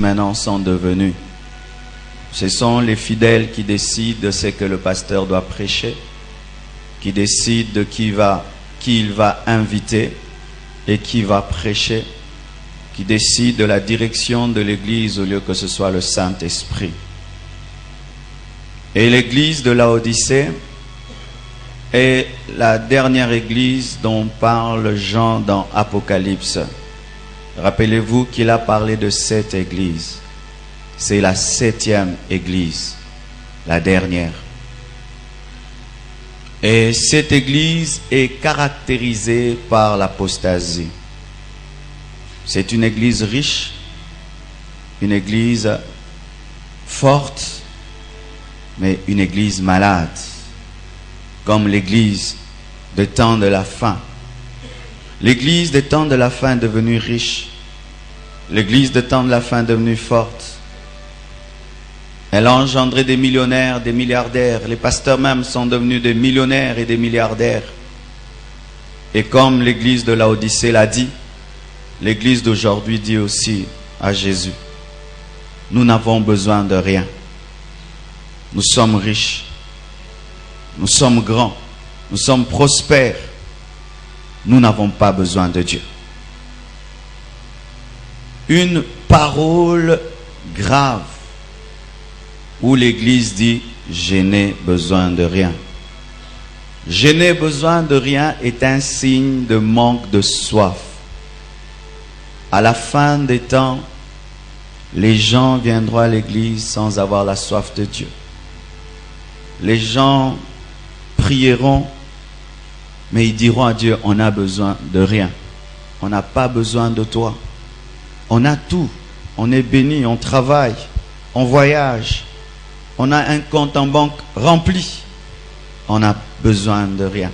maintenant sont devenus. Ce sont les fidèles qui décident de ce que le pasteur doit prêcher, qui décident de qui il va inviter et qui va prêcher, qui décident de la direction de l'Église au lieu que ce soit le Saint-Esprit. Et l'Église de Laodicée est la dernière Église dont parle Jean dans Apocalypse. Rappelez-vous qu'il a parlé de cette Église. C'est la 7e Église, la dernière. Et cette Église est caractérisée par l'apostasie. C'est une Église riche, une Église forte, mais une Église malade, comme l'Église des temps de la fin. L'Église des temps de la fin est devenue riche. L'Église des temps de la fin est devenue forte. Elle a engendré des millionnaires, des milliardaires. Les pasteurs même sont devenus des millionnaires et des milliardaires. Et comme l'Église de Laodicée l'a dit, l'Église d'aujourd'hui dit aussi à Jésus, nous n'avons besoin de rien. Nous sommes riches. Nous sommes grands. Nous sommes prospères. Nous n'avons pas besoin de Dieu. Une parole grave où l'Église dit « Je n'ai besoin de rien ». « Je n'ai besoin de rien » est un signe de manque de soif. À la fin des temps, les gens viendront à l'Église sans avoir la soif de Dieu. Les gens prieront, mais ils diront à Dieu, on n'a besoin de rien. On n'a pas besoin de toi. On a tout. On est béni, on travaille, on voyage. On a un compte en banque rempli. On n'a besoin de rien.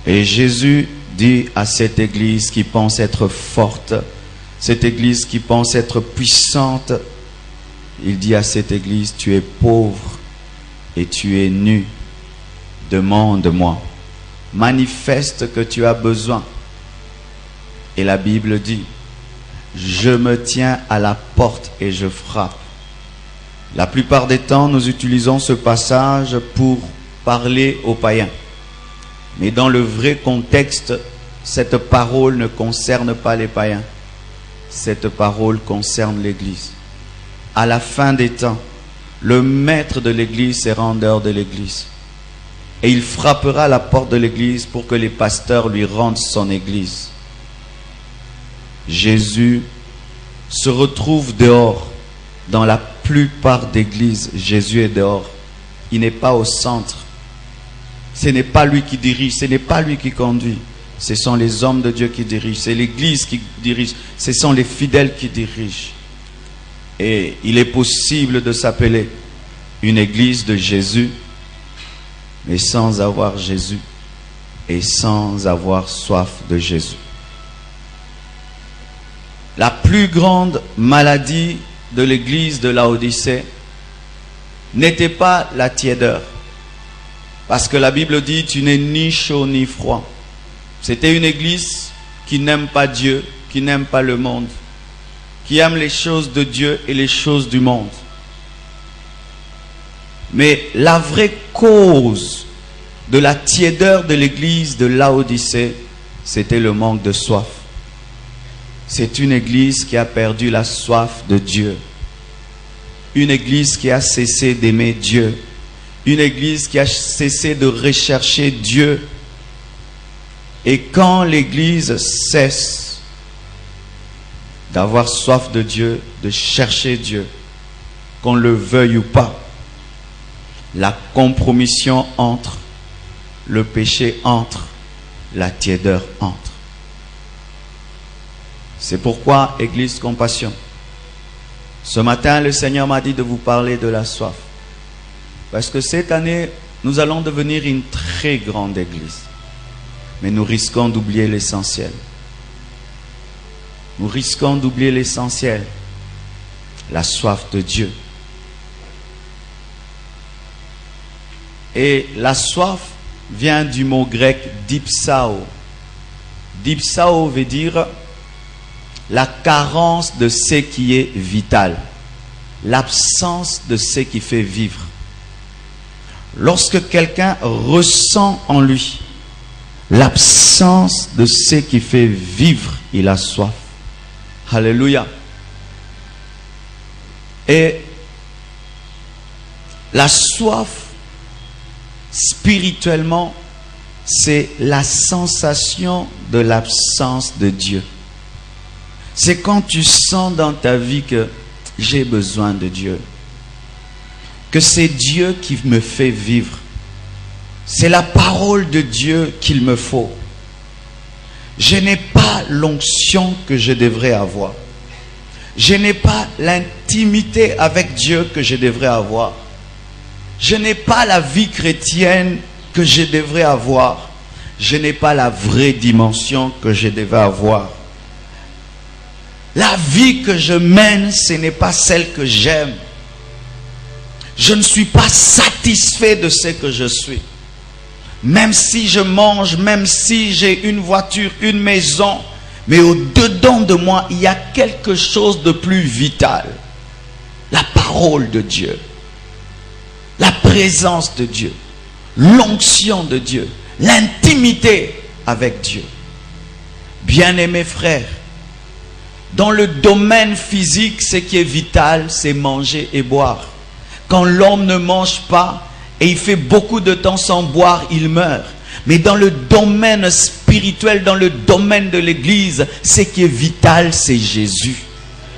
Et Jésus dit à cette Église qui pense être forte, cette Église qui pense être puissante, il dit à cette Église, tu es pauvre et tu es nu. Demande-moi. Manifeste que tu as besoin. Et la Bible dit, je me tiens à la porte et je frappe. La plupart des temps, nous utilisons ce passage pour parler aux païens. Mais dans le vrai contexte, cette parole ne concerne pas les païens. Cette parole concerne l'Église. À la fin des temps, le maître de l'Église sera en dehors de l'Église. Et il frappera à la porte de l'Église pour que les pasteurs lui rendent son Église. Jésus se retrouve dehors. Dans la plupart d'églises, Jésus est dehors. Il n'est pas au centre. Ce n'est pas lui qui dirige, ce n'est pas lui qui conduit. Ce sont les hommes de Dieu qui dirigent. C'est l'Église qui dirige. Ce sont les fidèles qui dirigent. Et il est possible de s'appeler une Église de Jésus, mais sans avoir Jésus et sans avoir soif de Jésus. La plus grande maladie de l'Église de Laodicée n'était pas la tiédeur. Parce que la Bible dit, tu n'es ni chaud ni froid. C'était une Église qui n'aime pas Dieu, qui n'aime pas le monde, qui aime les choses de Dieu et les choses du monde. Mais la vraie cause de la tiédeur de l'Église de Laodicée, c'était le manque de soif. C'est une Église qui a perdu la soif de Dieu. Une Église qui a cessé d'aimer Dieu. Une Église qui a cessé de rechercher Dieu. Et quand l'Église cesse d'avoir soif de Dieu, de chercher Dieu, qu'on le veuille ou pas, la compromission entre, le péché entre, la tiédeur entre. C'est pourquoi, Église Compassion, ce matin, le Seigneur m'a dit de vous parler de la soif. Parce que cette année, nous allons devenir une très grande Église. Mais nous risquons d'oublier l'essentiel. Nous risquons d'oublier l'essentiel. La soif de Dieu. Et la soif vient du mot grec dipsao. Dipsao veut dire la carence de ce qui est vital, l'absence de ce qui fait vivre. Lorsque quelqu'un ressent en lui l'absence de ce qui fait vivre, il a soif. Alléluia. Et la soif, spirituellement, c'est la sensation de l'absence de Dieu. C'est quand tu sens dans ta vie que j'ai besoin de Dieu, que c'est Dieu qui me fait vivre. C'est la parole de Dieu qu'il me faut. Je n'ai pas l'onction que je devrais avoir. Je n'ai pas l'intimité avec Dieu que je devrais avoir. Je n'ai pas la vie chrétienne que je devrais avoir. Je n'ai pas la vraie dimension que je devais avoir. La vie que je mène, ce n'est pas celle que j'aime. Je ne suis pas satisfait de ce que je suis. Même si je mange, même si j'ai une voiture, une maison, mais au-dedans de moi, il y a quelque chose de plus vital. La parole de Dieu. La présence de Dieu. L'onction de Dieu. L'intimité avec Dieu. Bien-aimés frères, dans le domaine physique, ce qui est vital, c'est manger et boire. Quand l'homme ne mange pas et il fait beaucoup de temps sans boire, il meurt. Mais dans le domaine spirituel, dans le domaine de l'église, ce qui est vital, c'est Jésus.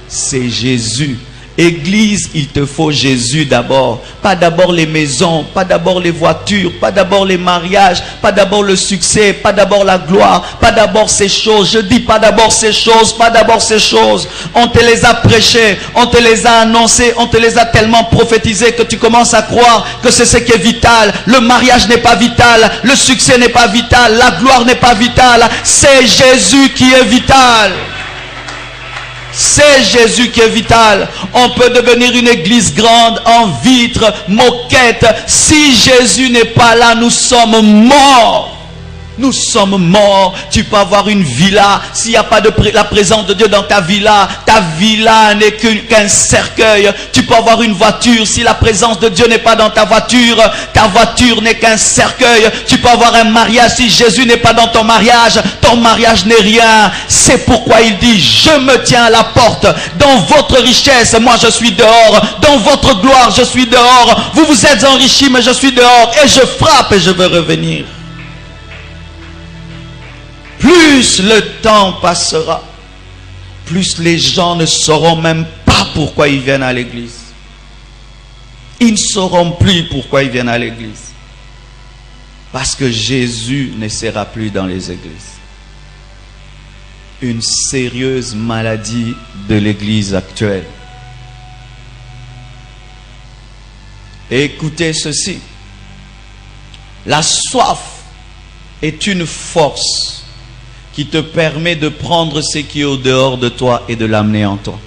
C'est Jésus. Église, il te faut Jésus d'abord. Pas d'abord les maisons, pas d'abord les voitures, pas d'abord les mariages, pas d'abord le succès, pas d'abord la gloire, pas d'abord ces choses. Je dis pas d'abord ces choses, pas d'abord ces choses. On te les a prêchées, on te les a annoncées, on te les a tellement prophétisées que tu commences à croire que c'est ce qui est vital. Le mariage n'est pas vital, le succès n'est pas vital, la gloire n'est pas vitale. C'est Jésus qui est vital. C'est Jésus qui est vital. On peut devenir une église grande en vitre, moquette. Si Jésus n'est pas là, nous sommes morts. Nous sommes morts. Tu peux avoir une villa. S'il n'y a pas de la présence de Dieu dans ta villa n'est qu'un cercueil. Tu peux avoir une voiture. Si la présence de Dieu n'est pas dans ta voiture n'est qu'un cercueil. Tu peux avoir un mariage. Si Jésus n'est pas dans ton mariage n'est rien. C'est pourquoi il dit, je me tiens à la porte. Dans votre richesse, moi je suis dehors. Dans votre gloire, je suis dehors. Vous vous êtes enrichis, mais je suis dehors. Et je frappe et je veux revenir. Plus le temps passera, plus les gens ne sauront même pas pourquoi ils viennent à l'église. Ils ne sauront plus pourquoi ils viennent à l'église. Parce que Jésus ne sera plus dans les églises. Une sérieuse maladie de l'église actuelle. Et écoutez ceci. La soif est une force qui te permet de prendre ce qui est au dehors de toi et de l'amener en toi.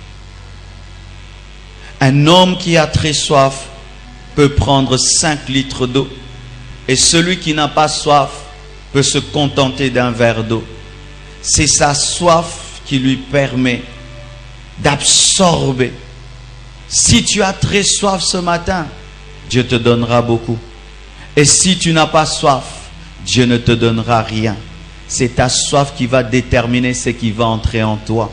Un homme qui a très soif peut prendre 5 litres d'eau. Et celui qui n'a pas soif peut se contenter d'un verre d'eau. C'est sa soif qui lui permet d'absorber. Si tu as très soif ce matin, Dieu te donnera beaucoup. Et si tu n'as pas soif, Dieu ne te donnera rien. C'est ta soif qui va déterminer ce qui va entrer en toi.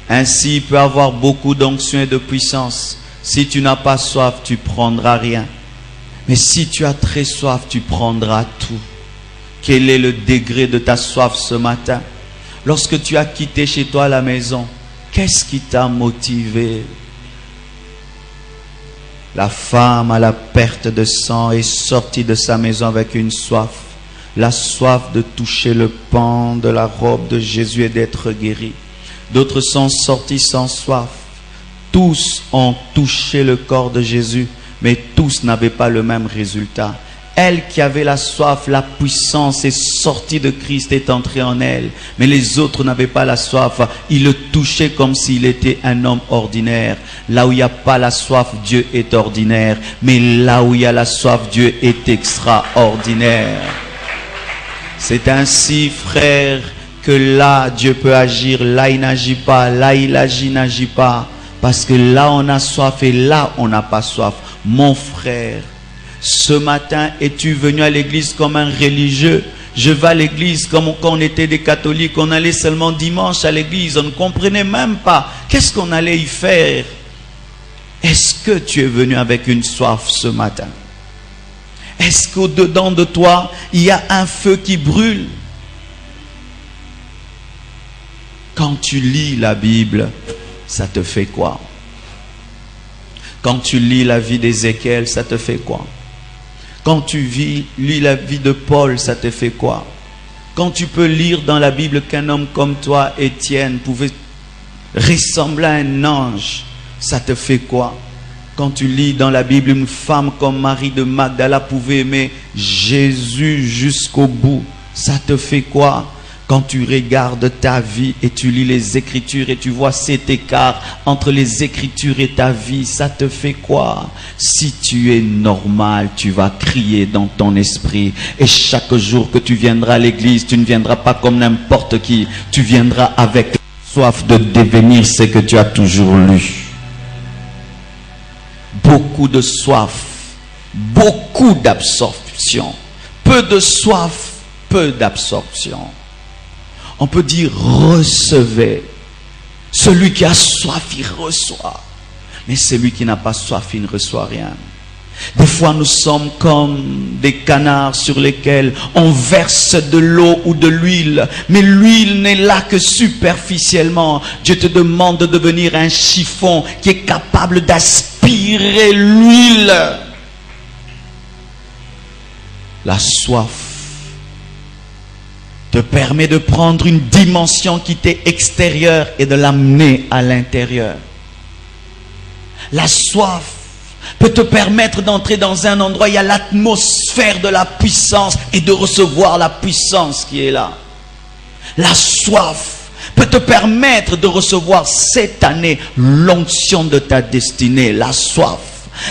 Ainsi, il peut y avoir beaucoup d'onction et de puissance. Si tu n'as pas soif, tu prendras rien. Mais si tu as très soif, tu prendras tout. Quel est le degré de ta soif ce matin? Lorsque tu as quitté chez toi la maison, qu'est-ce qui t'a motivé? La femme à la perte de sang est sortie de sa maison avec une soif. La soif de toucher le pan de la robe de Jésus et d'être guéri. D'autres sont sortis sans soif. Tous ont touché le corps de Jésus, mais tous n'avaient pas le même résultat. Elle qui avait la soif, la puissance est sortie de Christ, est entrée en elle. Mais les autres n'avaient pas la soif. Ils le touchaient comme s'il était un homme ordinaire. Là où il n'y a pas la soif, Dieu est ordinaire. Mais là où il y a la soif, Dieu est extraordinaire. C'est ainsi, frères, que là, Dieu peut agir, là, il n'agit pas, là, il agit, il n'agit pas. Parce que là, on a soif et là, on n'a pas soif. Mon frère, ce matin, es-tu venu à l'église comme un religieux? Je vais à l'église comme quand on était des catholiques, on allait seulement dimanche à l'église, on ne comprenait même pas qu'est-ce qu'on allait y faire. Est-ce que tu es venu avec une soif ce matin? Est-ce qu'au-dedans de toi, il y a un feu qui brûle? Quand tu lis la Bible, ça te fait quoi? Quand tu lis la vie d'Ézéchiel, ça te fait quoi? Quand tu lis la vie de Paul, ça te fait quoi? Quand tu peux lire dans la Bible qu'un homme comme toi, Étienne, pouvait ressembler à un ange, ça te fait quoi? Quand tu lis dans la Bible une femme comme Marie de Magdala pouvait aimer Jésus jusqu'au bout, ça te fait quoi? Quand tu regardes ta vie et tu lis les Écritures et tu vois cet écart entre les Écritures et ta vie, ça te fait quoi? Si tu es normal, tu vas crier dans ton esprit. Et chaque jour que tu viendras à l'église, tu ne viendras pas comme n'importe qui. Tu viendras avec soif de devenir ce que tu as toujours lu. Beaucoup de soif, beaucoup d'absorption. Peu de soif, peu d'absorption. On peut dire recevez. Celui qui a soif, il reçoit. Mais celui qui n'a pas soif, il ne reçoit rien. Des fois, nous sommes comme des canards sur lesquels on verse de l'eau ou de l'huile. Mais l'huile n'est là que superficiellement. Dieu te demande de devenir un chiffon qui est capable d'aspirer l'huile. La soif te permet de prendre une dimension qui t'est extérieure et de l'amener à l'intérieur. La soif peut te permettre d'entrer dans un endroit où il y a l'atmosphère de la puissance et de recevoir la puissance qui est là. La soif peut te permettre de recevoir cette année l'onction de ta destinée. La soif.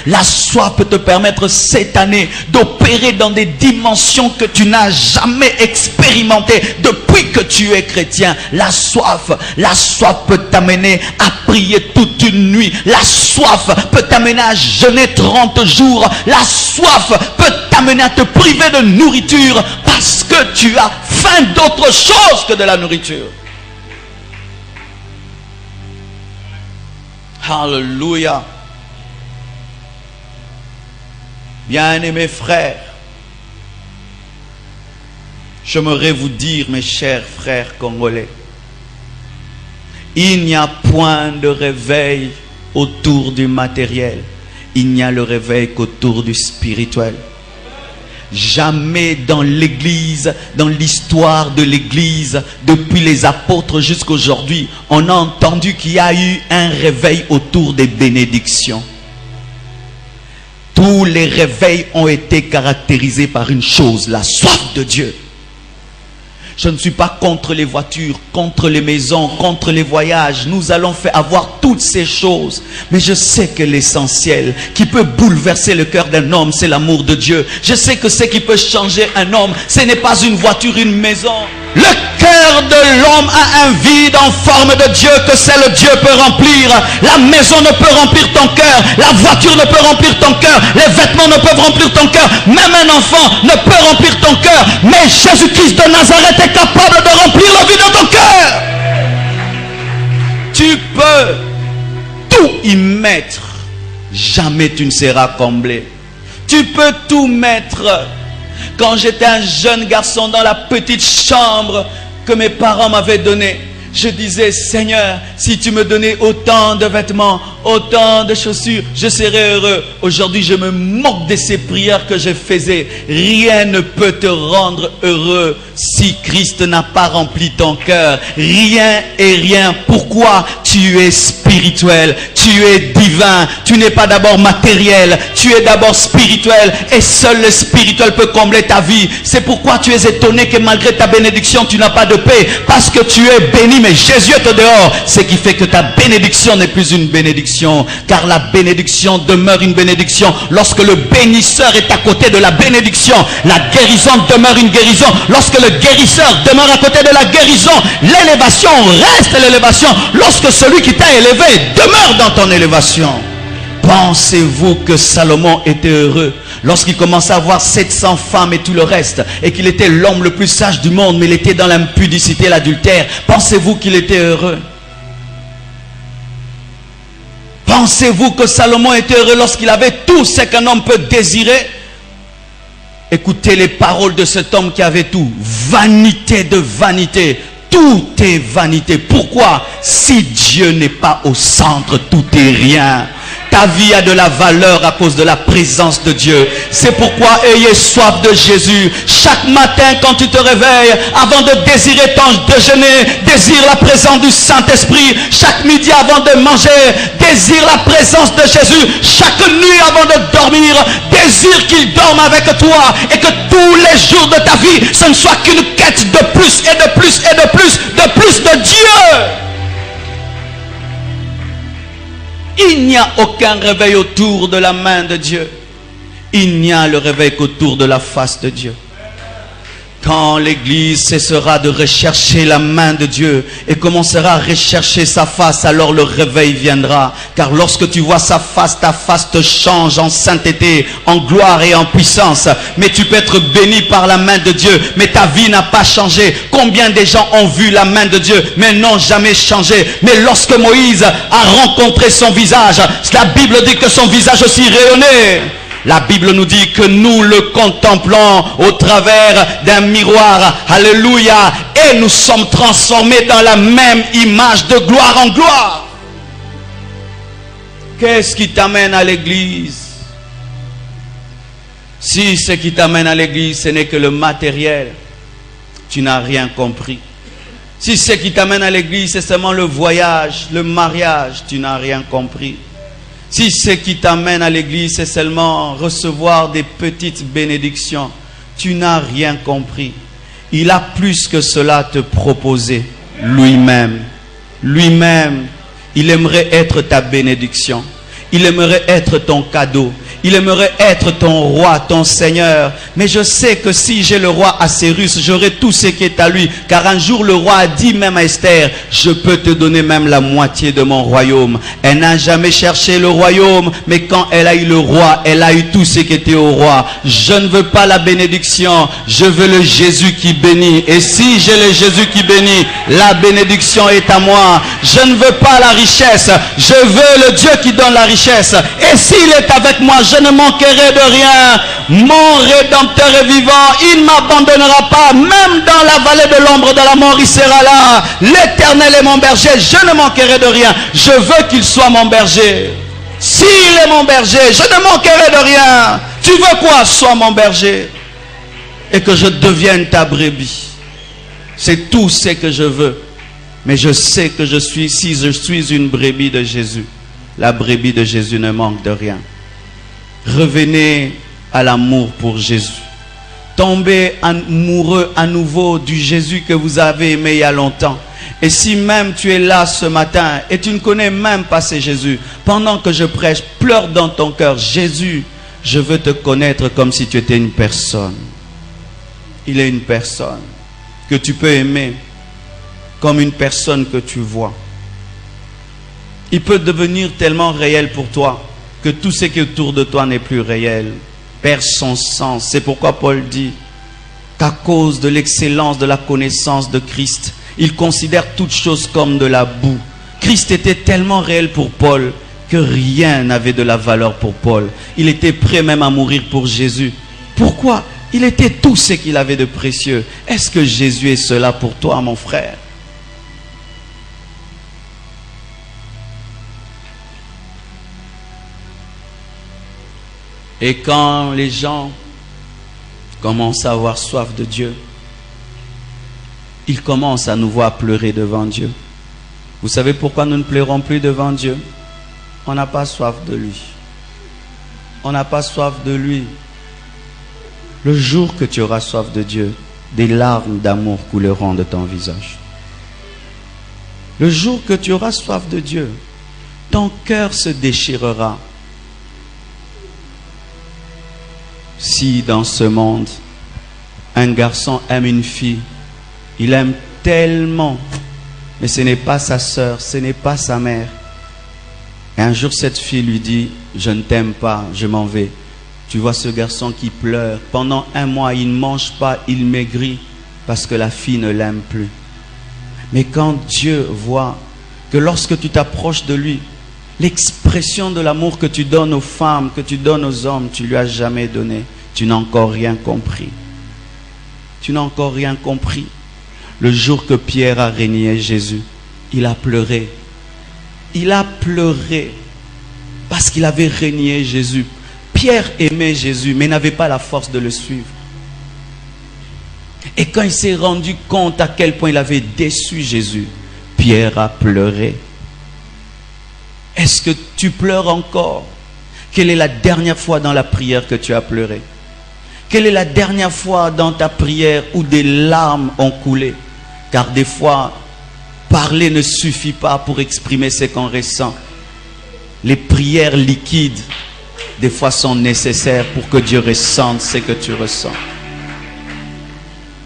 La soif peut te permettre cette année d'opérer dans des dimensions que tu n'as jamais expérimentées depuis que tu es chrétien. La soif peut t'amener à prier toute une nuit. La soif peut t'amener à jeûner 30 jours. La soif peut t'amener à te priver de nourriture parce que tu as faim d'autre chose que de la nourriture. Alléluia. Bien-aimés frères, j'aimerais vous dire, mes chers frères congolais, il n'y a point de réveil autour du matériel. Il n'y a le réveil qu'autour du spirituel. Jamais dans l'église, dans l'histoire de l'église, depuis les apôtres jusqu'à aujourd'hui, on a entendu qu'il y a eu un réveil autour des bénédictions. Tous les réveils ont été caractérisés par une chose, la soif de Dieu. Je ne suis pas contre les voitures, contre les maisons, contre les voyages. Nous allons avoir toutes ces choses. Mais je sais que l'essentiel qui peut bouleverser le cœur d'un homme, c'est l'amour de Dieu. Je sais que ce qui peut changer un homme, ce n'est pas une voiture, une maison. Le cœur de l'homme a un vide en forme de Dieu que seul Dieu peut remplir. La maison ne peut remplir ton cœur. La voiture ne peut remplir ton cœur. Les vêtements ne peuvent remplir ton cœur. Même un enfant ne peut remplir ton cœur. Mais Jésus-Christ de Nazareth est capable de remplir le vide de ton cœur. Tu peux tout y mettre. Jamais tu ne seras comblé. Tu peux tout mettre. Quand j'étais un jeune garçon dans la petite chambre que mes parents m'avaient donnée, je disais, Seigneur, si tu me donnais autant de vêtements, autant de chaussures, je serais heureux. Aujourd'hui, je me moque de ces prières que je faisais. Rien ne peut te rendre heureux si Christ n'a pas rempli ton cœur. Rien et rien. Pourquoi? Tu es spirituel. spirituel, tu es divin, tu n'es pas d'abord matériel, tu es d'abord spirituel et seul le spirituel peut combler ta vie. C'est pourquoi tu es étonné que malgré ta bénédiction, tu n'as pas de paix, parce que tu es béni, mais Jésus est au dehors, ce qui fait que ta bénédiction n'est plus une bénédiction, car la bénédiction demeure une bénédiction lorsque le bénisseur est à côté de la bénédiction. La guérison demeure une guérison lorsque le guérisseur demeure à côté de la guérison. L'élévation reste l'élévation lorsque celui qui t'a élevé demeure dans ton élévation. Pensez-vous que Salomon était heureux lorsqu'il commençait à avoir 700 femmes et tout le reste, et qu'il était l'homme le plus sage du monde, mais il était dans l'impudicité et l'adultère? Pensez-vous qu'il était heureux? Pensez-vous que Salomon était heureux lorsqu'il avait tout ce qu'un homme peut désirer? Écoutez les paroles de cet homme qui avait tout. Vanité de vanité. Tout est vanité. Pourquoi? Si Dieu n'est pas au centre, tout est rien. Ta vie a de la valeur à cause de la présence de Dieu. C'est pourquoi ayez soif de Jésus. Chaque matin quand tu te réveilles, avant de désirer ton déjeuner, désire la présence du Saint-Esprit. Chaque midi avant de manger, désire la présence de Jésus. Chaque nuit avant de dormir, désire qu'il dorme avec toi. Et que tous les jours de ta vie, ce ne soit qu'une quête de plus et de plus et de plus de Dieu. Il n'y a aucun réveil autour de la main de Dieu. Il n'y a le réveil qu'autour de la face de Dieu. Quand l'Église cessera de rechercher la main de Dieu et commencera à rechercher sa face, alors le réveil viendra. Car lorsque tu vois sa face, ta face te change en sainteté, en gloire et en puissance. Mais tu peux être béni par la main de Dieu, mais ta vie n'a pas changé. Combien de gens ont vu la main de Dieu, mais n'ont jamais changé? Mais lorsque Moïse a rencontré son visage, la Bible dit que son visage aussi rayonnait. La Bible nous dit que nous le contemplons au travers d'un miroir. Alléluia. Et nous sommes transformés dans la même image de gloire en gloire. Qu'est-ce qui t'amène à l'église? Si ce qui t'amène à l'église, ce n'est que le matériel, tu n'as rien compris. Si ce qui t'amène à l'église, c'est seulement le voyage, le mariage, tu n'as rien compris. Si ce qui t'amène à l'église, c'est seulement recevoir des petites bénédictions, tu n'as rien compris. Il a plus que cela à te proposer, lui-même. Lui-même, il aimerait être ta bénédiction. Il aimerait être ton cadeau. Il aimerait être ton roi, ton seigneur. Mais je sais que si j'ai le roi Assyrus, j'aurai tout ce qui est à lui. Car un jour le roi a dit même à Esther, je peux te donner même la moitié de mon royaume. Elle n'a jamais cherché le royaume, mais quand elle a eu le roi, elle a eu tout ce qui était au roi. Je ne veux pas la bénédiction, je veux le Jésus qui bénit. Et si j'ai le Jésus qui bénit, la bénédiction est à moi. Je ne veux pas la richesse, je veux le Dieu qui donne la richesse. Et s'il est avec moi, je ne manquerai de rien. Mon Rédempteur est vivant, il ne m'abandonnera pas. Même dans la vallée de l'ombre de la mort, il sera là. L'Éternel est mon berger, je ne manquerai de rien. Je veux qu'il soit mon berger. S'il est mon berger, je ne manquerai de rien. Tu veux quoi? Sois mon berger. Et que je devienne ta brebis. C'est tout ce que je veux. Mais je sais que si je suis une brebis de Jésus, la brebis de Jésus ne manque de rien. Revenez à l'amour pour Jésus. Tombez amoureux à nouveau du Jésus que vous avez aimé il y a longtemps. Et si même tu es là ce matin et tu ne connais même pas ce Jésus, pendant que je prêche, pleure dans ton cœur, Jésus, je veux te connaître comme si tu étais une personne. Il est une personne que tu peux aimer comme une personne que tu vois. Il peut devenir tellement réel pour toi que tout ce qui est autour de toi n'est plus réel, perd son sens. C'est pourquoi Paul dit qu'à cause de l'excellence de la connaissance de Christ, il considère toutes choses comme de la boue. Christ était tellement réel pour Paul que rien n'avait de la valeur pour Paul. Il était prêt même à mourir pour Jésus. Pourquoi? Il était tout ce qu'il avait de précieux. Est-ce que Jésus est cela pour toi, mon frère? Et quand les gens commencent à avoir soif de Dieu, ils commencent à nous voir pleurer devant Dieu. Vous savez pourquoi nous ne pleurons plus devant Dieu? On n'a pas soif de lui. On n'a pas soif de lui. Le jour que tu auras soif de Dieu, des larmes d'amour couleront de ton visage. Le jour que tu auras soif de Dieu, ton cœur se déchirera. Si dans ce monde, un garçon aime une fille, il aime tellement, mais ce n'est pas sa sœur, ce n'est pas sa mère. Et un jour, cette fille lui dit, je ne t'aime pas, je m'en vais. Tu vois ce garçon qui pleure. Pendant un mois, il ne mange pas, il maigrit parce que la fille ne l'aime plus. Mais quand Dieu voit que lorsque tu t'approches de lui, l'expression de l'amour que tu donnes aux femmes, que tu donnes aux hommes, tu lui as jamais donné. Tu n'as encore rien compris. Tu n'as encore rien compris. Le jour que Pierre a renié Jésus, il a pleuré. Il a pleuré parce qu'il avait renié Jésus. Pierre aimait Jésus, mais n'avait pas la force de le suivre. Et quand il s'est rendu compte à quel point il avait déçu Jésus, Pierre a pleuré. Est-ce que tu pleures encore? Quelle est la dernière fois dans la prière que tu as pleuré? Quelle est la dernière fois dans ta prière où des larmes ont coulé? Car des fois, parler ne suffit pas pour exprimer ce qu'on ressent. Les prières liquides, des fois, sont nécessaires pour que Dieu ressente ce que tu ressens.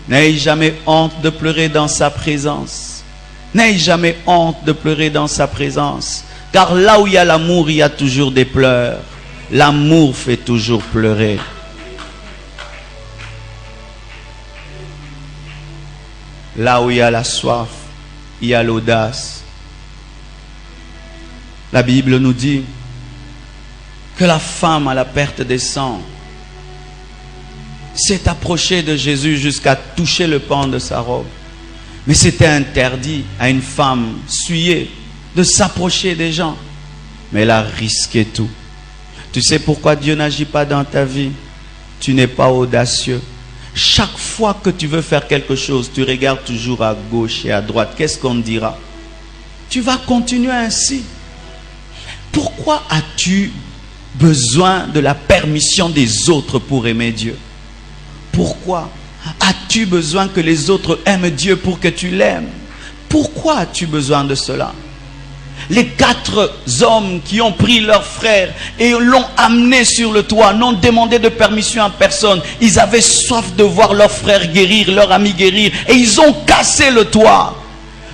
N'ayez jamais honte de pleurer dans sa présence. N'ayez jamais honte de pleurer dans sa présence. Car là où il y a l'amour, il y a toujours des pleurs. L'amour fait toujours pleurer. Là où il y a la soif, il y a l'audace. La Bible nous dit que la femme à la perte des sangs s'est approchée de Jésus jusqu'à toucher le pan de sa robe. Mais c'était interdit à une femme souillée de s'approcher des gens. Mais elle a risqué tout. Tu sais pourquoi Dieu n'agit pas dans ta vie? Tu n'es pas audacieux. Chaque fois que tu veux faire quelque chose, tu regardes toujours à gauche et à droite. Qu'est-ce qu'on dira? Tu vas continuer ainsi. Pourquoi as-tu besoin de la permission des autres pour aimer Dieu? Pourquoi as-tu besoin que les autres aiment Dieu pour que tu l'aimes? Pourquoi as-tu besoin de cela? Les 4 hommes qui ont pris leur frère et l'ont amené sur le toit, n'ont demandé de permission à personne. Ils avaient soif de voir leur frère guérir, leur ami guérir, et ils ont cassé le toit.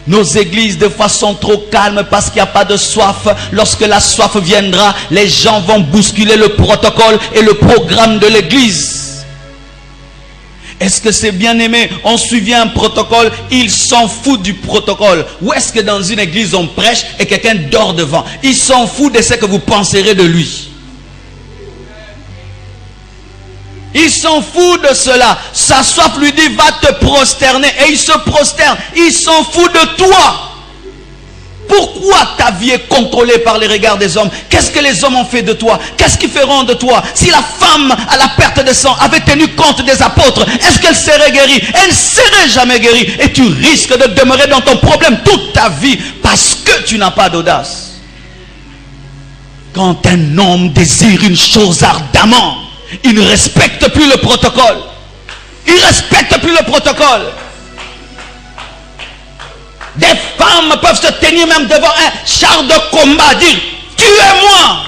Nos églises des fois sont trop calmes parce qu'il n'y a pas de soif. Lorsque la soif viendra, les gens vont bousculer le protocole et le programme de l'église. Est-ce que c'est bien aimé? On suivait un protocole, ils s'en foutent du protocole. Ou est-ce que dans une église on prêche et quelqu'un dort devant? Ils s'en foutent de ce que vous penserez de lui. Il s'en fout de cela. Sa soif lui dit va te prosterner. Et il se prosterne. Il s'en fout de toi. Pourquoi ta vie est contrôlée par les regards des hommes? Qu'est-ce que les hommes ont fait de toi? Qu'est-ce qu'ils feront de toi? Si la femme à la perte de sang avait tenu compte des apôtres, est-ce qu'elle serait guérie? Elle ne serait jamais guérie. Et tu risques de demeurer dans ton problème toute ta vie parce que tu n'as pas d'audace. Quand un homme désire une chose ardemment, il ne respecte plus le protocole. Il ne respecte plus le protocole. Des femmes peuvent se tenir même devant un char de combat, dire tuez-moi.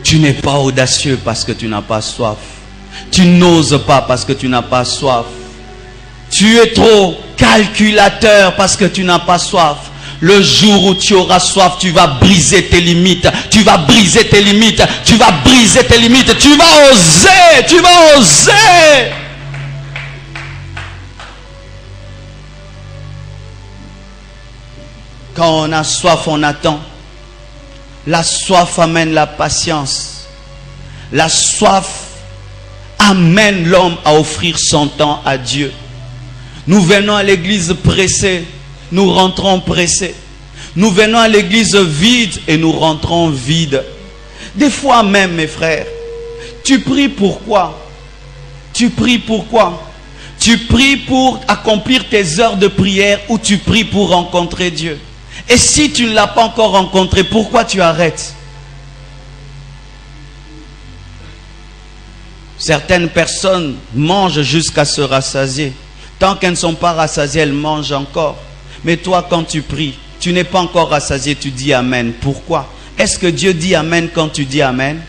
Tu n'es pas audacieux parce que tu n'as pas soif. Tu n'oses pas parce que tu n'as pas soif. Tu es trop calculateur parce que tu n'as pas soif. Le jour où tu auras soif, tu vas briser tes limites. Tu vas briser tes limites. Tu vas briser tes limites. Tu vas oser. Tu vas oser. Quand on a soif, on attend. La soif amène la patience. La soif amène l'homme à offrir son temps à Dieu. Nous venons à l'église pressés. Nous rentrons pressés. Nous venons à l'église vide et nous rentrons vides. Des fois même, mes frères, tu pries pourquoi? Tu pries pourquoi? Tu pries pour accomplir tes heures de prière ou tu pries pour rencontrer Dieu? Et si tu ne l'as pas encore rencontré, pourquoi tu arrêtes? Certaines personnes mangent jusqu'à se rassasier. Tant qu'elles ne sont pas rassasiées, elles mangent encore. Mais toi, quand tu pries, tu n'es pas encore rassasié, tu dis Amen. Pourquoi? Est-ce que Dieu dit Amen quand tu dis Amen?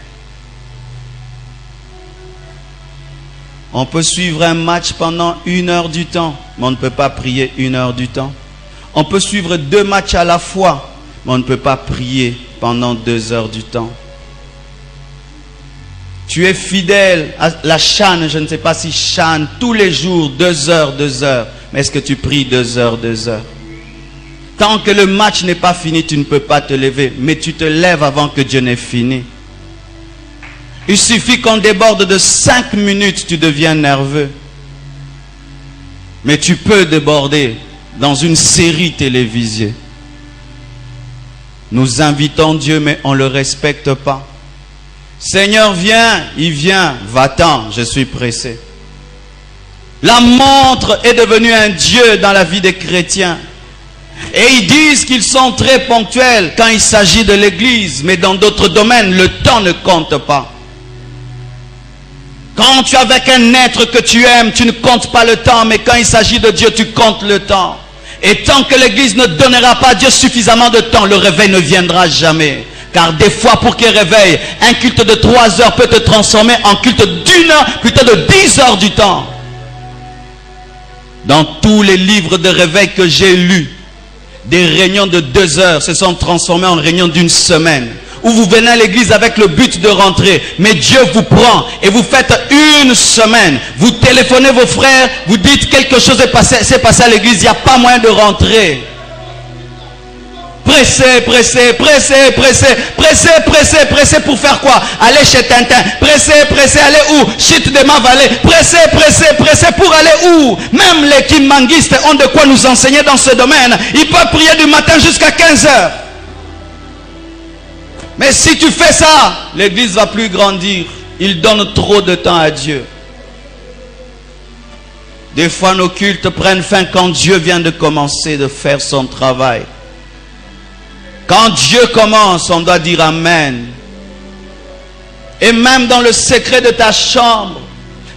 On peut suivre un match pendant 1 heure du temps, mais on ne peut pas prier 1 heure du temps. On peut suivre 2 matchs à la fois, mais on ne peut pas prier pendant 2 heures du temps. Tu es fidèle à la chane, je ne sais pas si chane, tous les jours, 2 heures, 2 heures. Mais est-ce que tu pries 2 heures, 2 heures? Tant que le match n'est pas fini, tu ne peux pas te lever. Mais tu te lèves avant que Dieu n'ait fini. Il suffit qu'on déborde de 5 minutes, tu deviens nerveux. Mais tu peux déborder dans une série télévisée. Nous invitons Dieu, mais on ne le respecte pas. Seigneur, viens, il vient, va-t'en, je suis pressé. La montre est devenue un dieu dans la vie des chrétiens. Et ils disent qu'ils sont très ponctuels quand il s'agit de l'église, mais dans d'autres domaines, le temps ne compte pas. Quand tu es avec un être que tu aimes, tu ne comptes pas le temps, mais quand il s'agit de Dieu, tu comptes le temps. Et tant que l'église ne donnera pas à Dieu suffisamment de temps, le réveil ne viendra jamais. Car des fois, pour qu'il réveille, un culte de 3 heures peut te transformer en culte d'1 heure, plutôt de 10 heures du temps. Dans tous les livres de réveil que j'ai lus, des réunions de 2 heures se sont transformées en réunions d'1 semaine. Où vous venez à l'église avec le but de rentrer. Mais Dieu vous prend et vous faites 1 semaine. Vous téléphonez vos frères, vous dites quelque chose s'est passé à l'église, il n'y a pas moyen de rentrer. Pressé, pressé, pressé, pressé, pressé, pressé, pressé pour faire quoi? Aller chez Tintin. Pressé, pressé, aller où? Chute de ma vallée. Pressé, pressé, pressé pour aller où? Même les kimmanguistes ont de quoi nous enseigner dans ce domaine. Ils peuvent prier du matin jusqu'à 15 heures. Mais si tu fais ça, l'église va plus grandir. Il donne trop de temps à Dieu. Des fois, nos cultes prennent fin quand Dieu vient de commencer de faire son travail. Quand Dieu commence, on doit dire Amen. Et même dans le secret de ta chambre,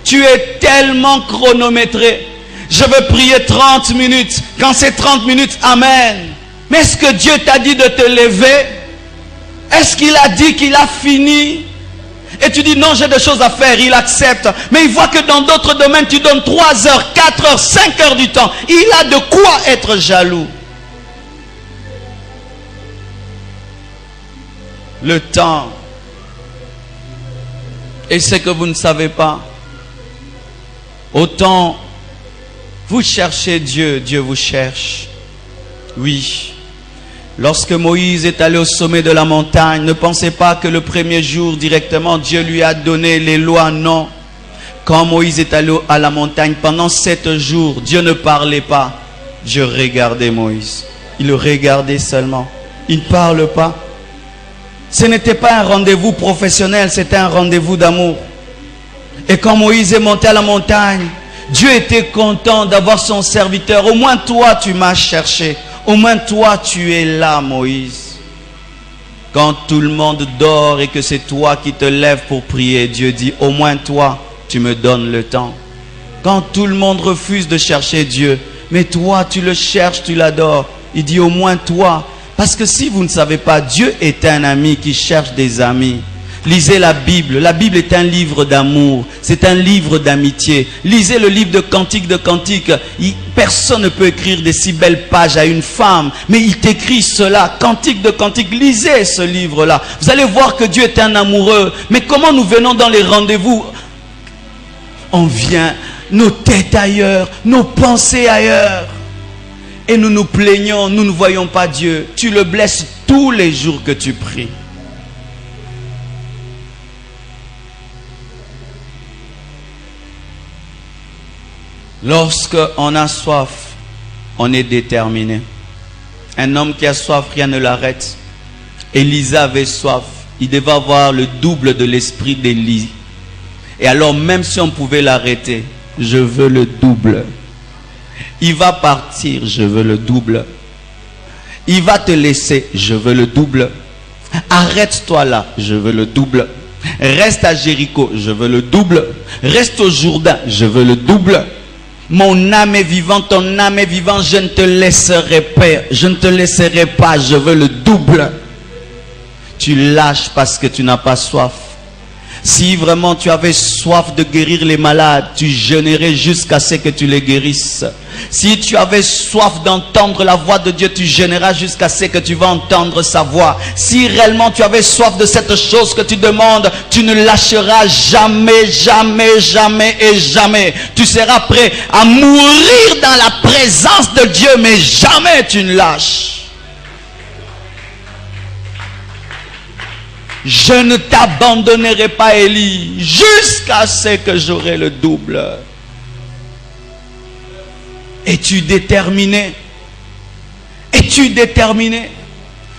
tu es tellement chronométré. Je veux prier 30 minutes. Quand c'est 30 minutes, Amen. Mais est-ce que Dieu t'a dit de te lever? Est-ce qu'il a dit qu'il a fini? Et tu dis non, j'ai des choses à faire, il accepte. Mais il voit que dans d'autres domaines, tu donnes 3 heures, 4 heures, 5 heures du temps. Il a de quoi être jaloux. Le temps. Et ce que vous ne savez pas, autant vous cherchez Dieu, Dieu vous cherche. Oui. Lorsque Moïse est allé au sommet de la montagne, ne pensez pas que le premier jour directement Dieu lui a donné les lois, non. Quand Moïse est allé à la montagne, pendant 7 jours, Dieu ne parlait pas. Dieu regardait Moïse. Il le regardait seulement. Il ne parle pas. Ce n'était pas un rendez-vous professionnel, c'était un rendez-vous d'amour. Et quand Moïse est monté à la montagne, Dieu était content d'avoir son serviteur. Au moins toi, tu m'as cherché. Au moins toi, tu es là, Moïse. Quand tout le monde dort et que c'est toi qui te lèves pour prier, Dieu dit, au moins toi, tu me donnes le temps. Quand tout le monde refuse de chercher Dieu, mais toi, tu le cherches, tu l'adores. Il dit, au moins toi. Parce que si vous ne savez pas, Dieu est un ami qui cherche des amis. Lisez la Bible. La Bible est un livre d'amour. C'est un livre d'amitié. Lisez le livre de Cantique de Cantique. Personne ne peut écrire des si belles pages à une femme. Mais il t'écrit cela. Cantique de Cantique. Lisez ce livre-là. Vous allez voir que Dieu est un amoureux. Mais comment nous venons dans les rendez-vous? On vient, nos têtes ailleurs, nos pensées ailleurs. Et nous nous plaignons, nous ne voyons pas Dieu. Tu le blesses tous les jours que tu pries. Lorsqu'on a soif, on est déterminé. Un homme qui a soif, rien ne l'arrête. Élisée avait soif. Il devait avoir le double de l'esprit d'Élie. Et alors, même si on pouvait l'arrêter, je veux le double. Il va partir, je veux le double. Il va te laisser, je veux le double. Arrête-toi là, je veux le double. Reste à Jéricho, je veux le double. Reste au Jourdain, je veux le double. Mon âme est vivante, ton âme est vivante, je ne te laisserai pas, je ne te laisserai pas, je veux le double. Tu lâches parce que tu n'as pas soif. Si vraiment tu avais soif de guérir les malades, tu jeûnerais jusqu'à ce que tu les guérisses. Si tu avais soif d'entendre la voix de Dieu, tu jeûneras jusqu'à ce que tu vas entendre sa voix. Si réellement tu avais soif de cette chose que tu demandes, tu ne lâcheras jamais, jamais, jamais et jamais. Tu seras prêt à mourir dans la présence de Dieu, mais jamais tu ne lâches. Je ne t'abandonnerai pas, Élie, jusqu'à ce que j'aurai le double. Es-tu déterminé? Es-tu déterminé?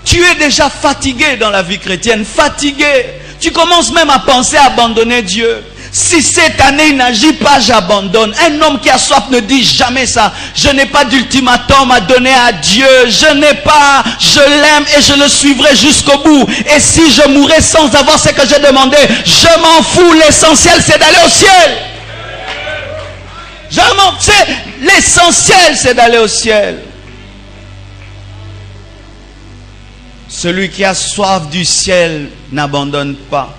Tu es déjà fatigué dans la vie chrétienne, fatigué. Tu commences même à penser à abandonner Dieu. Si cette année il n'agit pas, j'abandonne. Un homme qui a soif ne dit jamais ça. Je n'ai pas d'ultimatum à donner à Dieu. Je n'ai pas, je l'aime et je le suivrai jusqu'au bout. Et si je mourais sans avoir ce que j'ai demandé, je m'en fous. L'essentiel c'est d'aller au ciel. L'essentiel c'est d'aller au ciel. Celui qui a soif du ciel n'abandonne pas.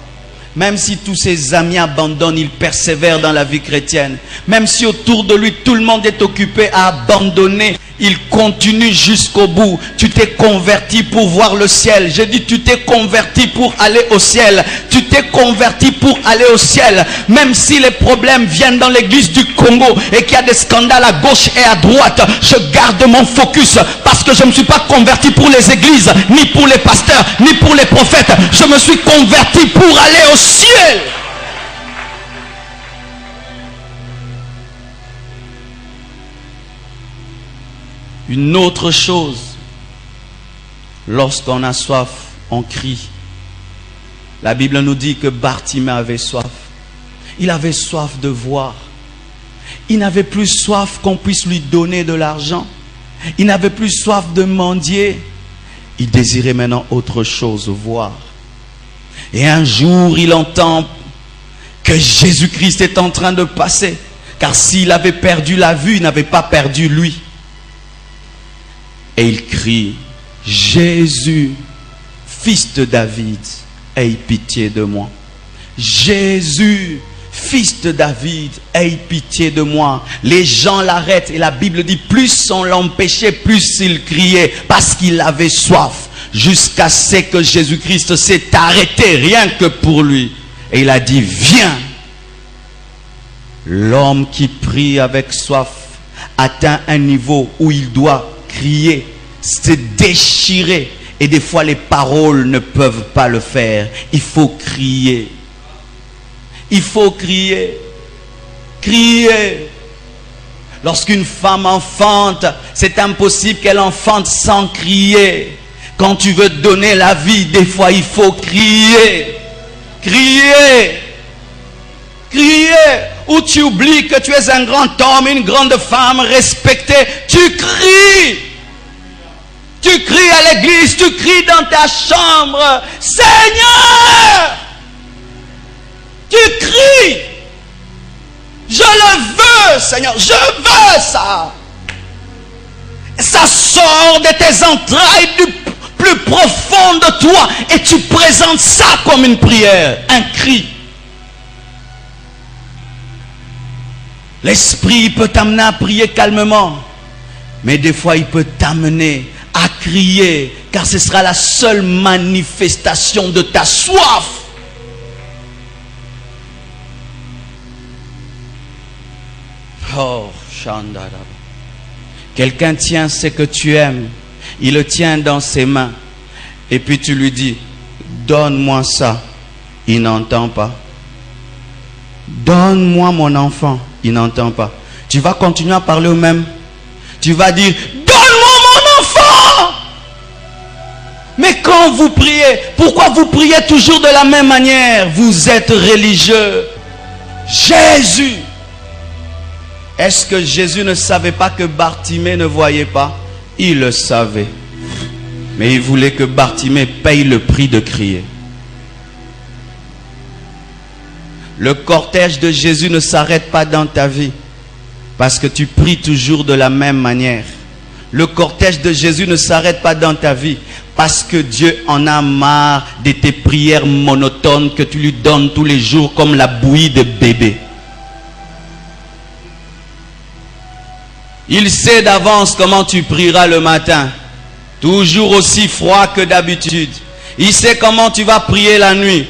Même si tous ses amis abandonnent, il persévère dans la vie chrétienne. Même si autour de lui, tout le monde est occupé à abandonner, il continue jusqu'au bout. Tu t'es converti pour voir le ciel. J'ai dit, tu t'es converti pour aller au ciel. Tu t'es converti pour aller au ciel. Même si les problèmes viennent dans l'église du Congo et qu'il y a des scandales à gauche et à droite, je garde mon focus parce que je ne me suis pas converti pour les églises, ni pour les pasteurs, ni pour les prophètes. Je me suis converti pour aller au ciel. Une autre chose, lorsqu'on a soif, on crie. La Bible nous dit que Bartimée avait soif. Il avait soif de voir. Il n'avait plus soif qu'on puisse lui donner de l'argent. Il n'avait plus soif de mendier. Il désirait maintenant autre chose, voir. Et un jour, il entend que Jésus-Christ est en train de passer. Car s'il avait perdu la vue, il n'avait pas perdu lui. Et il crie, Jésus, fils de David, aie pitié de moi. Jésus, fils de David, aie pitié de moi. Les gens l'arrêtent et la Bible dit, plus on l'empêchait, plus il criait, parce qu'il avait soif. Jusqu'à ce que Jésus-Christ s'est arrêté, rien que pour lui. Et il a dit, viens. L'homme qui prie avec soif atteint un niveau où il doit crier, se déchirer. Et des fois les paroles ne peuvent pas le faire. Il faut crier. Il faut crier. Crier. Lorsqu'une femme enfante, c'est impossible qu'elle enfante sans crier. Quand tu veux donner la vie, des fois il faut crier. Crier. Crier. Ou tu oublies que tu es un grand homme, une grande femme respectée. Tu cries. Tu cries à l'église, tu cries dans ta chambre. Seigneur! Tu cries. Je le veux, Seigneur. Je veux ça. Ça sort de tes entrailles du plus profond de toi. Et tu présentes ça comme une prière. Un cri. L'esprit peut t'amener à prier calmement. Mais des fois, il peut t'amener à crier. Car ce sera la seule manifestation de ta soif. Oh, Shandara. Quelqu'un tient ce que tu aimes. Il le tient dans ses mains. Et puis tu lui dis, donne-moi ça. Il n'entend pas. Donne-moi mon enfant. Il n'entend pas. Tu vas continuer à parler au même. Tu vas dire, donne-moi mon enfant. Mais quand vous priez, pourquoi vous priez toujours de la même manière? Vous êtes religieux. Jésus. Est-ce que Jésus ne savait pas que Bartimée ne voyait pas? Il le savait. Mais il voulait que Bartimée paye le prix de crier. Le cortège de Jésus ne s'arrête pas dans ta vie parce que tu pries toujours de la même manière. Le cortège de Jésus ne s'arrête pas dans ta vie parce que Dieu en a marre de tes prières monotones que tu lui donnes tous les jours comme la bouillie de bébé. Il sait d'avance comment tu prieras le matin, toujours aussi froid que d'habitude. Il sait comment tu vas prier la nuit,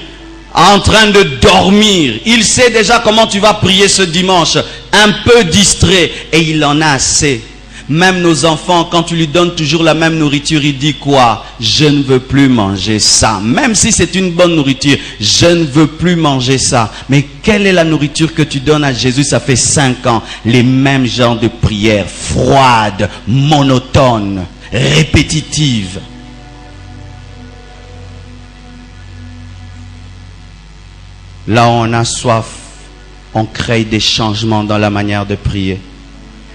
en train de dormir. Il sait déjà comment tu vas prier ce dimanche, un peu distrait, et il en a assez. Même nos enfants, quand tu lui donnes toujours la même nourriture, il dit quoi? Je ne veux plus manger ça. Même si c'est une bonne nourriture, je ne veux plus manger ça. Mais quelle est la nourriture que tu donnes à Jésus? Ça fait 5 ans. Les mêmes genres de prières, froides, monotones, répétitives. Là où on a soif, on crée des changements dans la manière de prier.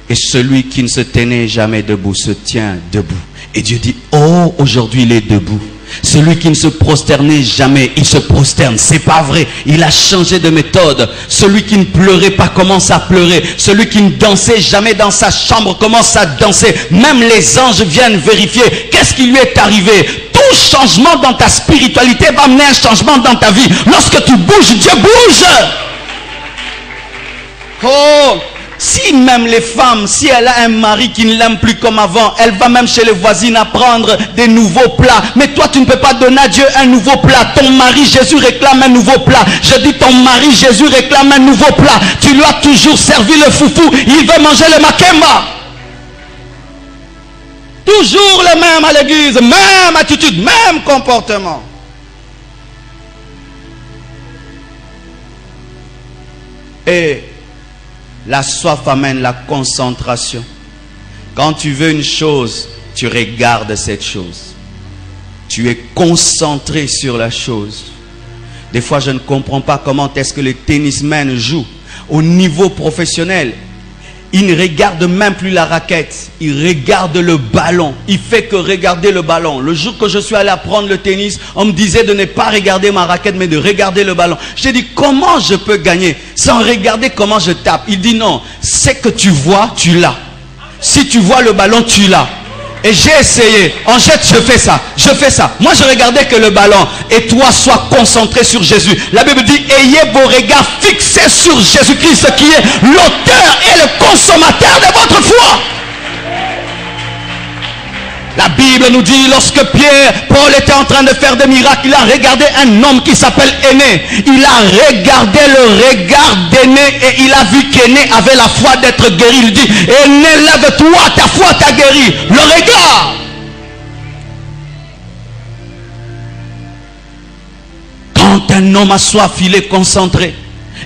Et celui qui ne se tenait jamais debout se tient debout. Et Dieu dit, oh, aujourd'hui il est debout. Celui qui ne se prosternait jamais, il se prosterne. C'est pas vrai. Il a changé de méthode. Celui qui ne pleurait pas commence à pleurer. Celui qui ne dansait jamais dans sa chambre commence à danser. Même les anges viennent vérifier. Qu'est-ce qui lui est arrivé? Tout changement dans ta spiritualité va amener un changement dans ta vie. Lorsque tu bouges, Dieu bouge. Oh! Si même les femmes, si elle a un mari qui ne l'aime plus comme avant, elle va même chez les voisines apprendre des nouveaux plats. Mais toi, tu ne peux pas donner à Dieu un nouveau plat. Ton mari, Jésus, réclame un nouveau plat. Je dis, ton mari, Jésus, réclame un nouveau plat. Tu lui as toujours servi le foufou. Il veut manger le makemba. Toujours le même à l'église. Même attitude, même comportement. Et la soif amène la concentration. Quand tu veux une chose, tu regardes cette chose. Tu es concentré sur la chose. Des fois, je ne comprends pas comment est-ce que les tennismen jouent au niveau professionnel. Ils ne regardent même plus la raquette. Ils regardent le ballon. Il fait que regarder le ballon. Le jour que je suis allé apprendre le tennis, on me disait de ne pas regarder ma raquette, mais de regarder le ballon. J'ai dit, comment je peux gagner sans regarder comment je tape? Il dit non, c'est que tu vois, tu l'as. Si tu vois le ballon, tu l'as. Et j'ai essayé. En jette, je fais ça. Je fais ça. Moi, je regardais que le ballon. Et toi, sois concentré sur Jésus. La Bible dit, ayez vos regards fixés sur Jésus-Christ, qui est l'auteur et le consommateur de votre foi. La Bible nous dit, lorsque Paul était en train de faire des miracles, il a regardé un homme qui s'appelle Aîné. Il a regardé le regard d'Aîné et il a vu qu'Aîné avait la foi d'être guéri. Il dit, Aîné, lève-toi, ta foi t'a guéri. Le regard. Quand un homme a soif, il est concentré.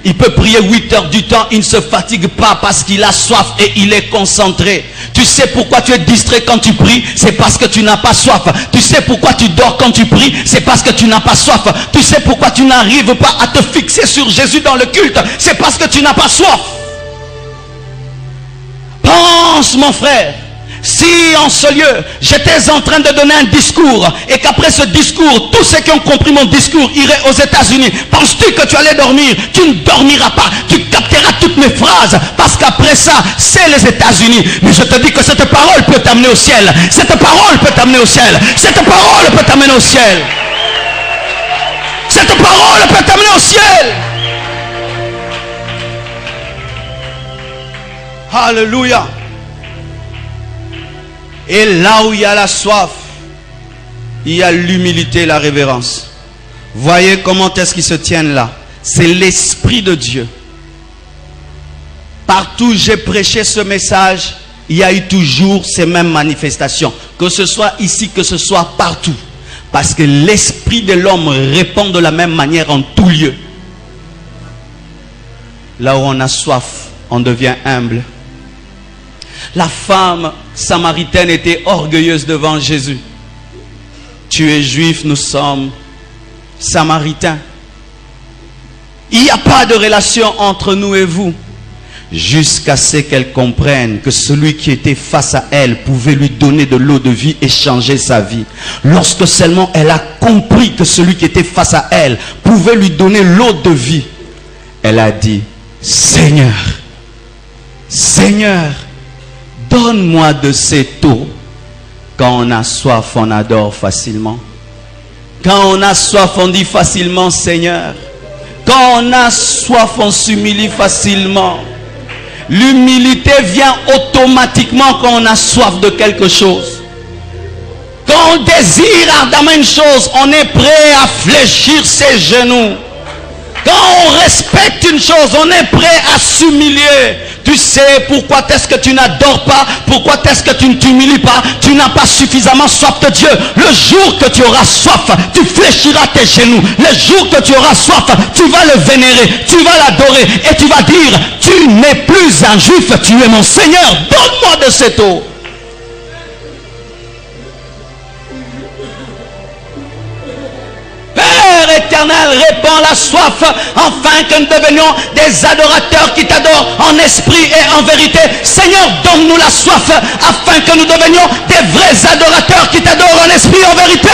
Il peut prier 8 heures du temps, il ne se fatigue pas parce qu'il a soif et il est concentré. Tu sais pourquoi tu es distrait quand tu pries? C'est parce que tu n'as pas soif. Tu sais pourquoi tu dors quand tu pries? C'est parce que tu n'as pas soif. Tu sais pourquoi tu n'arrives pas à te fixer sur Jésus dans le culte? C'est parce que tu n'as pas soif. Pense, mon frère. Si en ce lieu, j'étais en train de donner un discours et qu'après ce discours, tous ceux qui ont compris mon discours iraient aux États-Unis, penses-tu que tu allais dormir? Tu ne dormiras pas. Tu capteras toutes mes phrases parce qu'après ça, c'est les États-Unis. Mais je te dis que cette parole peut t'amener au ciel. Cette parole peut t'amener au ciel. Cette parole peut t'amener au ciel. Cette parole peut t'amener au ciel. Alléluia. Et là où il y a la soif, il y a l'humilité et la révérence. Voyez comment est-ce qu'ils se tiennent là. C'est l'Esprit de Dieu. Partout où j'ai prêché ce message, il y a eu toujours ces mêmes manifestations. Que ce soit ici, que ce soit partout. Parce que l'Esprit de l'homme répond de la même manière en tout lieu. Là où on a soif, on devient humble. La femme samaritaine était orgueilleuse devant Jésus. Tu es juif, nous sommes samaritains. Il n'y a pas de relation entre nous et vous. jusqu'à ce qu'elle comprenne que celui qui était face à elle pouvait lui donner de l'eau de vie et changer sa vie. Lorsque seulement elle a compris que celui qui était face à elle pouvait lui donner l'eau de vie, elle a dit, Seigneur, Seigneur, donne-moi de cette eau. Quand on a soif, on adore facilement. Quand on a soif, on dit facilement Seigneur. Quand on a soif, on s'humilie facilement. L'humilité vient automatiquement quand on a soif de quelque chose. Quand on désire ardemment une chose, on est prêt à fléchir ses genoux. Quand on respecte une chose, on est prêt à s'humilier. Tu sais pourquoi est-ce que tu n'adores pas? Pourquoi est-ce que tu ne t'humilies pas? Tu n'as pas suffisamment soif de Dieu. Le jour que tu auras soif, tu fléchiras tes genoux. Le jour que tu auras soif, tu vas le vénérer, tu vas l'adorer et tu vas dire, tu n'es plus un juif, tu es mon Seigneur. Donne-moi de cette eau. Père éternel, répands la soif afin que nous devenions des adorateurs qui t'adorent en esprit et en vérité. Seigneur, donne-nous la soif afin que nous devenions des vrais adorateurs qui t'adorent en esprit et en vérité.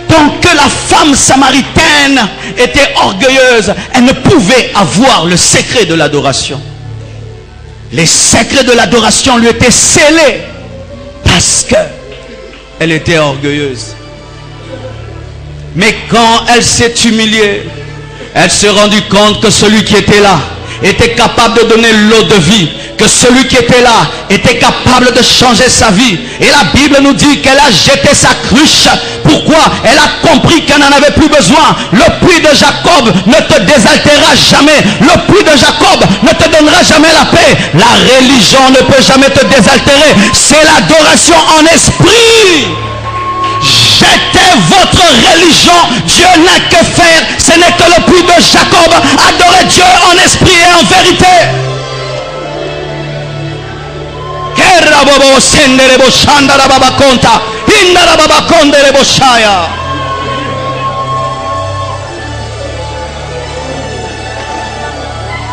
Donc que la femme samaritaine était orgueilleuse, elle ne pouvait avoir le secret de l'adoration. Les secrets de l'adoration lui étaient scellés parce qu'elle était orgueilleuse. Mais quand elle s'est humiliée, elle s'est rendue compte que celui qui était là était capable de donner l'eau de vie, que celui qui était là était capable de changer sa vie. Et la Bible nous dit qu'elle a jeté sa cruche. Pourquoi? Elle a compris qu'elle n'en avait plus besoin. Le puits de Jacob ne te désaltérera jamais. Le puits de Jacob ne te donnera jamais la paix. La religion ne peut jamais te désaltérer. C'est l'adoration en esprit. Jetez votre religion. Dieu n'a que faire. Ce n'est que le puits de Jacob. Adorez Dieu en esprit et en vérité.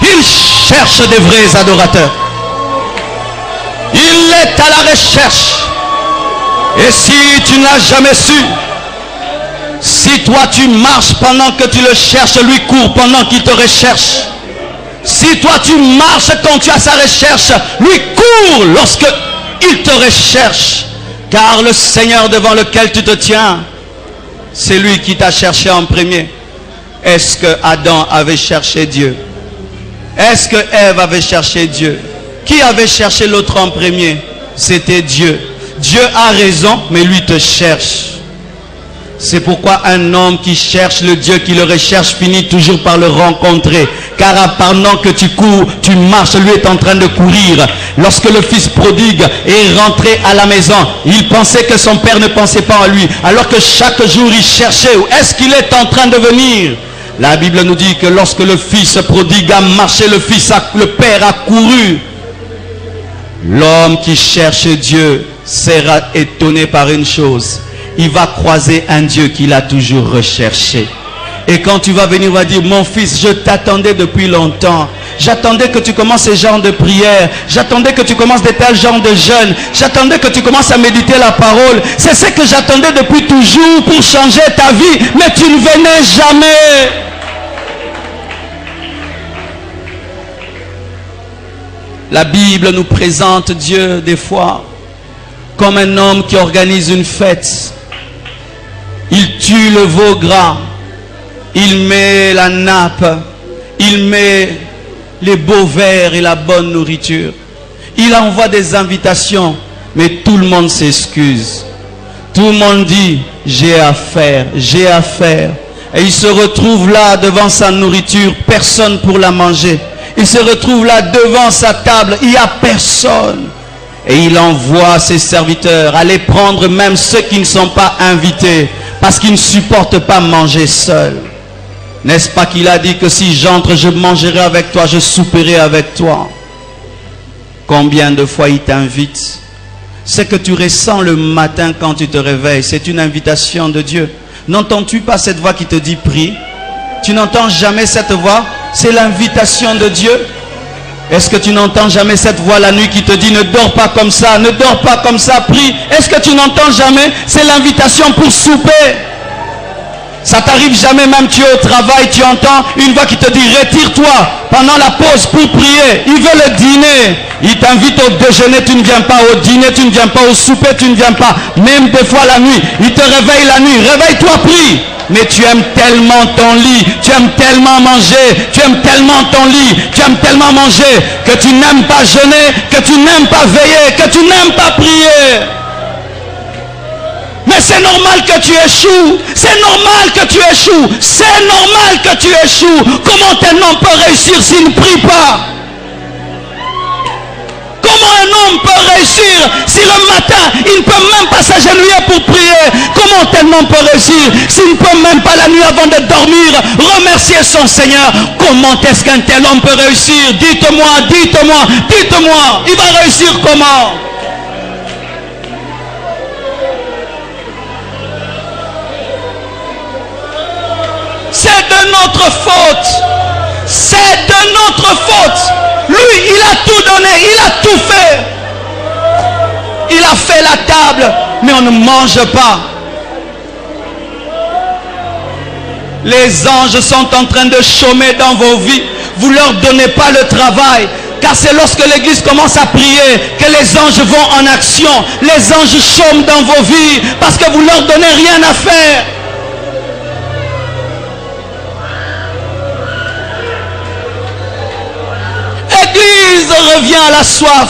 Il cherche des vrais adorateurs. Il est à la recherche. Et si tu n'as jamais su, si toi tu marches pendant que tu le cherches, lui court pendant qu'il te recherche. Si toi tu marches quand tu as sa recherche, lui court lorsque il te recherche. Car le Seigneur devant lequel tu te tiens, c'est lui qui t'a cherché en premier. Est-ce que Adam avait cherché Dieu? Est-ce que Ève avait cherché Dieu? Qui avait cherché l'autre en premier? C'était Dieu. Dieu a raison, mais lui te cherche. C'est pourquoi un homme qui cherche le Dieu qui le recherche finit toujours par le rencontrer. Car pendant que tu cours, tu marches, lui est en train de courir. Lorsque le fils prodigue est rentré à la maison, il pensait que son père ne pensait pas en lui. Alors que chaque jour il cherchait, où est-ce qu'il est en train de venir? La Bible nous dit que lorsque le fils prodigue a marché, le père a couru. L'homme qui cherche Dieu sera étonné par une chose. Il va croiser un Dieu qu'il a toujours recherché. Et quand tu vas venir, on va dire, mon fils, je t'attendais depuis longtemps. J'attendais que tu commences ce genre de prière. J'attendais que tu commences de tel genre de jeûne. J'attendais que tu commences à méditer la parole. C'est ce que j'attendais depuis toujours pour changer ta vie. Mais tu ne venais jamais. La Bible nous présente Dieu des fois comme un homme qui organise une fête. Il tue le veau gras, il met la nappe, il met les beaux verres et la bonne nourriture. Il envoie des invitations, mais tout le monde s'excuse. Tout le monde dit, j'ai à faire, j'ai à faire. Et il se retrouve là devant sa nourriture, personne pour la manger. Il se retrouve là devant sa table, il n'y a personne. Et il envoie ses serviteurs aller prendre même ceux qui ne sont pas invités, parce qu'ils ne supportent pas manger seuls. N'est-ce pas qu'il a dit que si j'entre, je mangerai avec toi, je souperai avec toi? Combien de fois il t'invite? Ce que tu ressens le matin quand tu te réveilles, c'est une invitation de Dieu. N'entends-tu pas cette voix qui te dit prie? Tu n'entends jamais cette voix? C'est l'invitation de Dieu. Est-ce que tu n'entends jamais cette voix la nuit qui te dit ne dors pas comme ça, ne dors pas comme ça, prie? Est-ce que tu n'entends jamais? C'est l'invitation pour souper. Ça t'arrive jamais, même tu es au travail, tu entends une voix qui te dit retire-toi pendant la pause pour prier. Il veut le dîner. Il t'invite au déjeuner, tu ne viens pas. Au dîner, tu ne viens pas. Au souper, tu ne viens pas. Même des fois la nuit, il te réveille la nuit. Réveille-toi, prie. Mais tu aimes tellement ton lit, tu aimes tellement manger, tu aimes tellement ton lit, tu aimes tellement manger que tu n'aimes pas jeûner, que tu n'aimes pas veiller, que tu n'aimes pas prier. Mais c'est normal que tu échoues. C'est normal que tu échoues. C'est normal que tu échoues. Comment un homme peut réussir s'il ne prie pas? Comment un homme peut réussir si le matin, il ne peut même pas s'agenouiller pour prier? Comment un homme peut réussir s'il ne peut même pas la nuit avant de dormir remercier son Seigneur? Comment est-ce qu'un tel homme peut réussir? Dites-moi, dites-moi, dites-moi. Il va réussir comment? C'est de notre faute. C'est de notre faute. Lui, il a tout donné, il a tout fait. Il a fait la table, mais on ne mange pas. Les anges sont en train de chômer dans vos vies. Vous ne leur donnez pas le travail. Car c'est lorsque l'église commence à prier que les anges vont en action. Les anges chôment dans vos vies parce que vous ne leur donnez rien à faire. Église, reviens à la soif.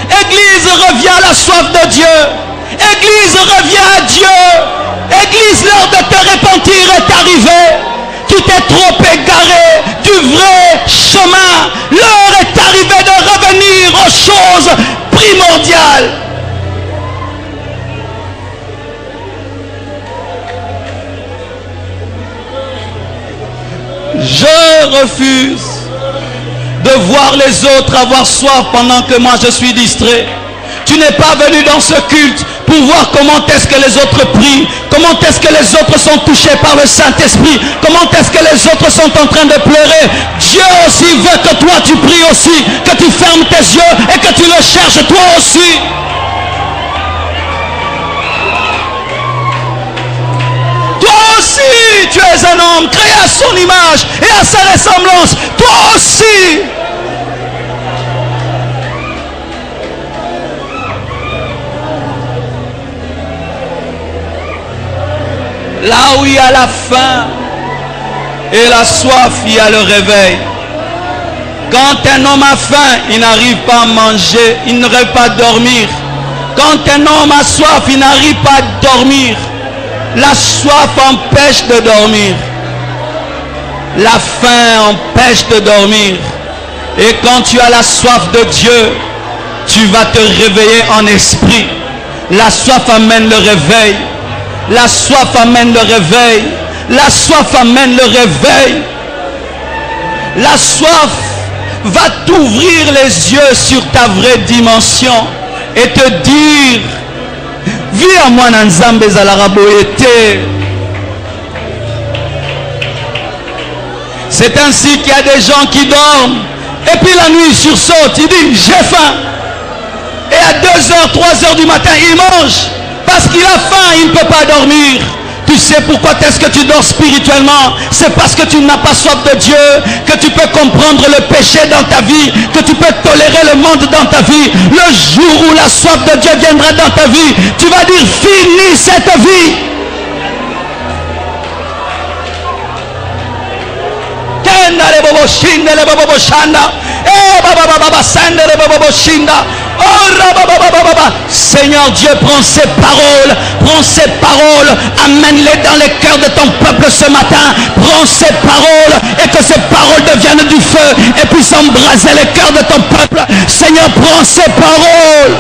Église, reviens à la soif de Dieu. Église, reviens à Dieu. Église, l'heure de te repentir est arrivée. Tu t'es trop égaré du vrai chemin. L'heure est arrivée de revenir aux choses primordiales. Je refuse de voir les autres avoir soif pendant que moi je suis distrait. Tu n'es pas venu dans ce culte pour voir comment est-ce que les autres prient, comment est-ce que les autres sont touchés par le Saint-Esprit, comment est-ce que les autres sont en train de pleurer. Dieu aussi veut que toi tu pries aussi, que tu fermes tes yeux et que tu le cherches toi aussi. Toi aussi, tu es un homme créé à son image et à sa ressemblance. Toi aussi. Là où il y a la faim et la soif, il y a le réveil. Quand un homme a faim, il n'arrive pas à manger, il n'arrive pas à dormir. Quand un homme a soif, il n'arrive pas à dormir. La soif empêche de dormir. La faim empêche de dormir. Et quand tu as la soif de Dieu, tu vas te réveiller en esprit. La soif amène le réveil. La soif amène le réveil. La soif amène le réveil. La soif va t'ouvrir les yeux sur ta vraie dimension et te dire vie à moi dans Nzambe ezalaka boye te. C'est ainsi qu'il y a des gens qui dorment et puis la nuit ils sursautent, ils disent j'ai faim. Et à 2h, 3h du matin, il mange parce qu'il a faim, il ne peut pas dormir. Tu sais pourquoi est-ce que tu dors spirituellement? C'est parce que tu n'as pas soif de Dieu, que tu peux comprendre le péché dans ta vie, que tu peux tolérer le monde dans ta vie. Le jour où la soif de Dieu viendra dans ta vie, tu vas dire finis cette vie. Seigneur Dieu, prends ces paroles, amène-les dans les cœurs de ton peuple ce matin. Prends ces paroles et que ces paroles deviennent du feu et puissent embraser les cœurs de ton peuple. Seigneur, prends ces paroles.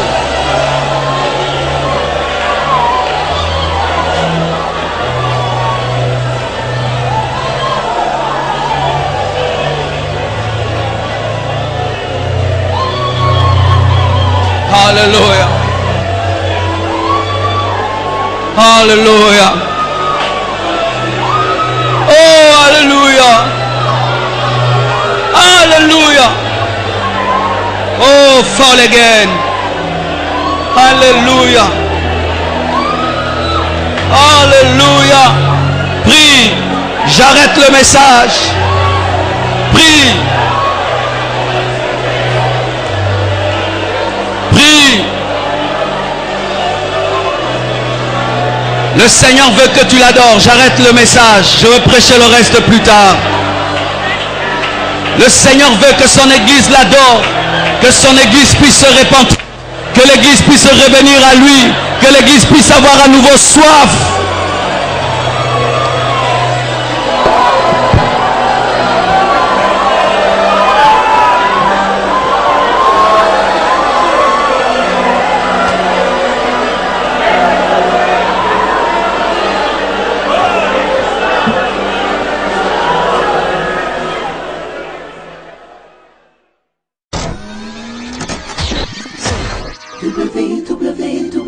Alléluia. Alléluia. Oh, alléluia. Alléluia. Oh, fall again. Alléluia. Alléluia. Prie. J'arrête le message. Prie. Prie. Le Seigneur veut que tu l'adores. J'arrête le message. Je veux prêcher le reste plus tard. Le Seigneur veut que son Église l'adore. Que son Église puisse se répandre. Que l'Église puisse revenir à lui. Que l'Église puisse avoir à nouveau soif. www.